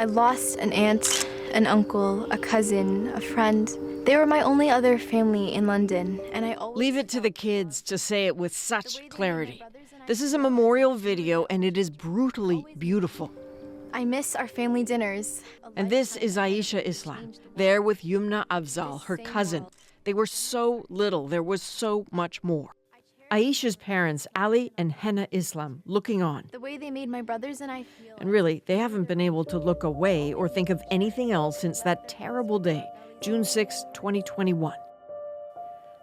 I lost an aunt, an uncle, a cousin, a friend. They were my only other family in London, and I always... Leave it to the kids to say it with such clarity. This is a memorial video, and it is brutally beautiful. I miss our family dinners. And this is Aisha Islam, there with Yumna Afzaal, her cousin. They were so little, there was so much more. Aisha's parents, Ali and Henna Islam, looking on. The way they made my brothers and I feel... And really, they haven't been able to look away or think of anything else since that terrible day, June 6, 2021.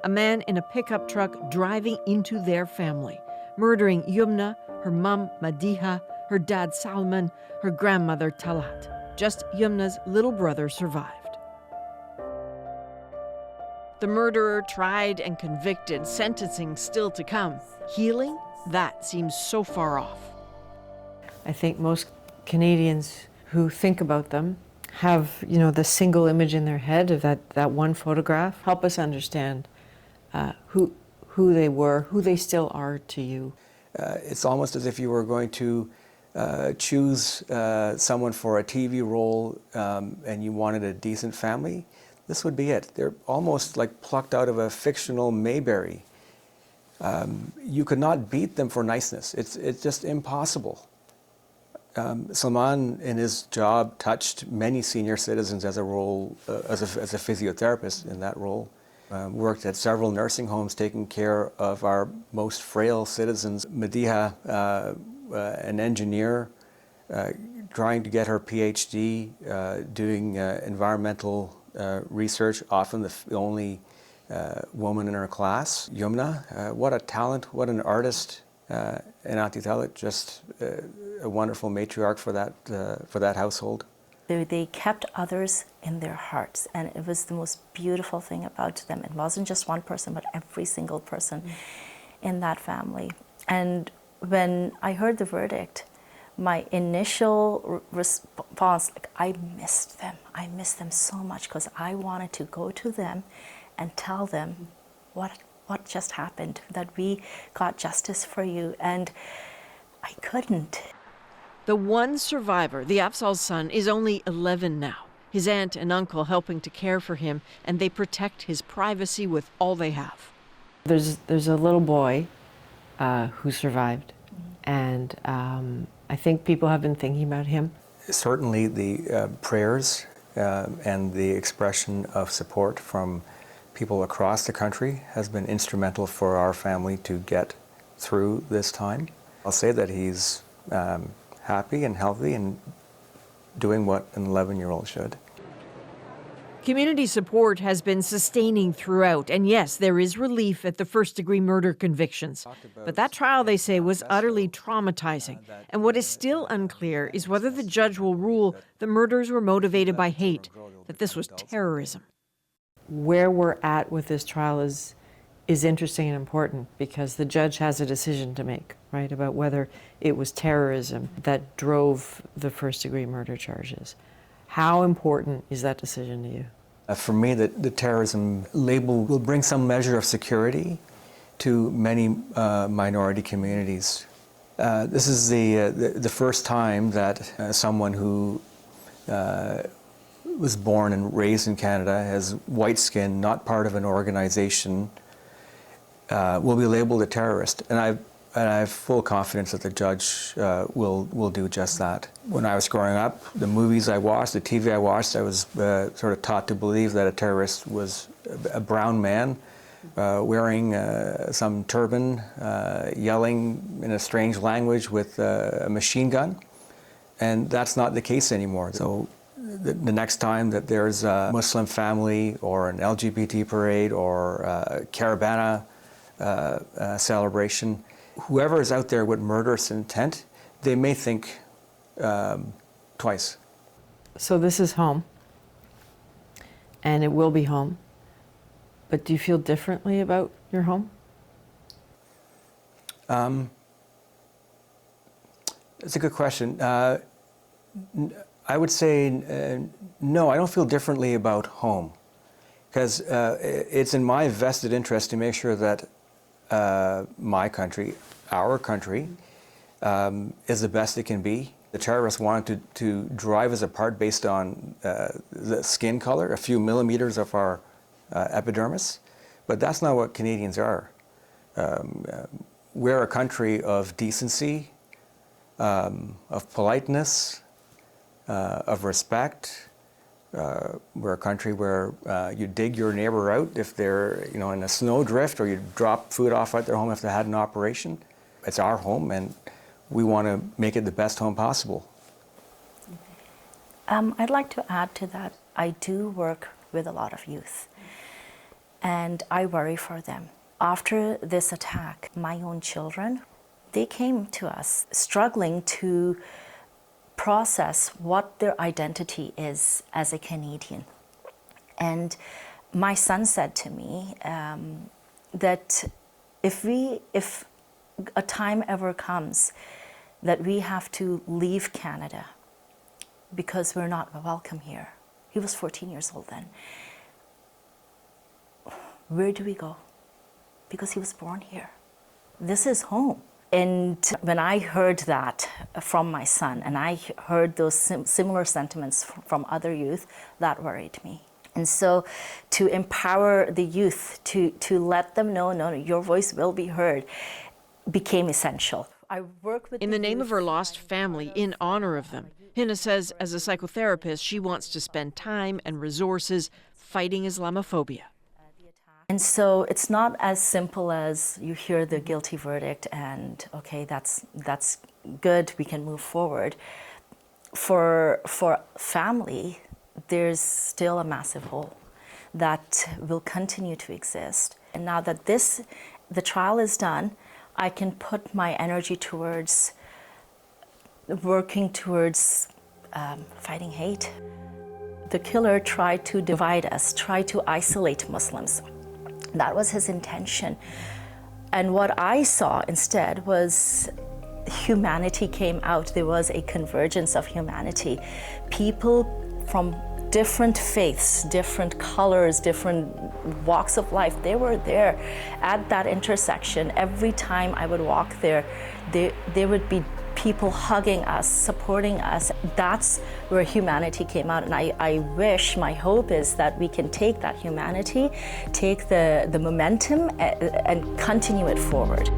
A man in a pickup truck driving into their family, murdering Yumna, her mom Madiha, her dad Salman, her grandmother Talat. Just Yumna's little brother survived. The murderer tried and convicted, sentencing still to come. Healing? That seems so far off. I think most Canadians who think about them have, the single image in their head of that one photograph. Help us understand who they were, who they still are to you. It's almost as if you were going to choose someone for a TV role and you wanted a decent family. This would be it. They're almost like plucked out of a fictional Mayberry. You could not beat them for niceness. It's just impossible. Salman, in his job, touched many senior citizens as a role, as a physiotherapist in that role. Worked at several nursing homes taking care of our most frail citizens. Madiha, an engineer, trying to get her PhD, doing environmental research, often the only woman in her class. Yumna, what a talent, what an artist, and Auntie Talat, just a wonderful matriarch for that household. They kept others in their hearts, and it was the most beautiful thing about them. It wasn't just one person, but every single person in that family. And when I heard the verdict, my initial response, I missed them. I missed them so much because I wanted to go to them and tell them what just happened, that we got justice for you, and I couldn't. The one survivor, the Afzaal's son, is only 11 now. His aunt and uncle helping to care for him, and they protect his privacy with all they have. There's a little boy who survived, and I think people have been thinking about him. Certainly the prayers and the expression of support from people across the country has been instrumental for our family to get through this time. I'll say that he's happy and healthy and doing what an 11-year-old should. Community support has been sustaining throughout, and yes, there is relief at the first-degree murder convictions. But that trial, they say, was utterly traumatizing. And what is still unclear is whether the judge will rule the murders were motivated by hate, that this was terrorism. Where we're at with this trial is interesting and important because the judge has a decision to make, right, about whether it was terrorism that drove the first-degree murder charges. How important is that decision to you? For me, the terrorism label will bring some measure of security to many minority communities. This is the first time that someone who was born and raised in Canada, has white skin, not part of an organization, will be labeled a terrorist. And I have full confidence that the judge will do just that. When I was growing up, the movies I watched, the TV I watched, I was sort of taught to believe that a terrorist was a brown man wearing some turban, yelling in a strange language with a machine gun. And that's not the case anymore. So the next time that there's a Muslim family or an LGBT parade or a caravana celebration, whoever is out there with murderous intent, they may think twice. So this is home, and it will be home. But do you feel differently about your home? It's a good question. I would say no, I don't feel differently about home, because it's in my vested interest to make sure that my country, our country, is the best it can be The terrorists wanted to drive us apart based on the skin color, a few millimeters of our epidermis, but that's not what Canadians are. We're a country of decency, of politeness, of respect. We're a country where you dig your neighbor out if they're, in a snowdrift, or you drop food off at their home if they had an operation. It's our home, and we want to make it the best home possible. I'd like to add to that. I do work with a lot of youth, and I worry for them. After this attack, my own children, they came to us struggling to process what their identity is as a Canadian. And my son said to me that if a time ever comes that we have to leave Canada because we're not welcome here, he was 14 years old then, where do we go? Because he was born here. This is home. And when I heard that from my son, and I heard those similar sentiments from other youth, that worried me. And so to empower the youth, to let them know, no, your voice will be heard, became essential. I work with In the name of her lost family, in honor of them, Hina says as a psychotherapist, she wants to spend time and resources fighting Islamophobia. And so it's not as simple as you hear the guilty verdict and, okay, that's good, we can move forward. For family, there's still a massive hole that will continue to exist. And now that the trial is done, I can put my energy towards working towards fighting hate. The killer tried to divide us, tried to isolate Muslims. That was his intention. And what I saw instead was humanity came out. There was a convergence of humanity. People from different faiths, different colors, different walks of life, they were there at that intersection. Every time I would walk there, there would be people hugging us, supporting us. That's where humanity came out. And I wish, my hope is that we can take that humanity, take the momentum and continue it forward.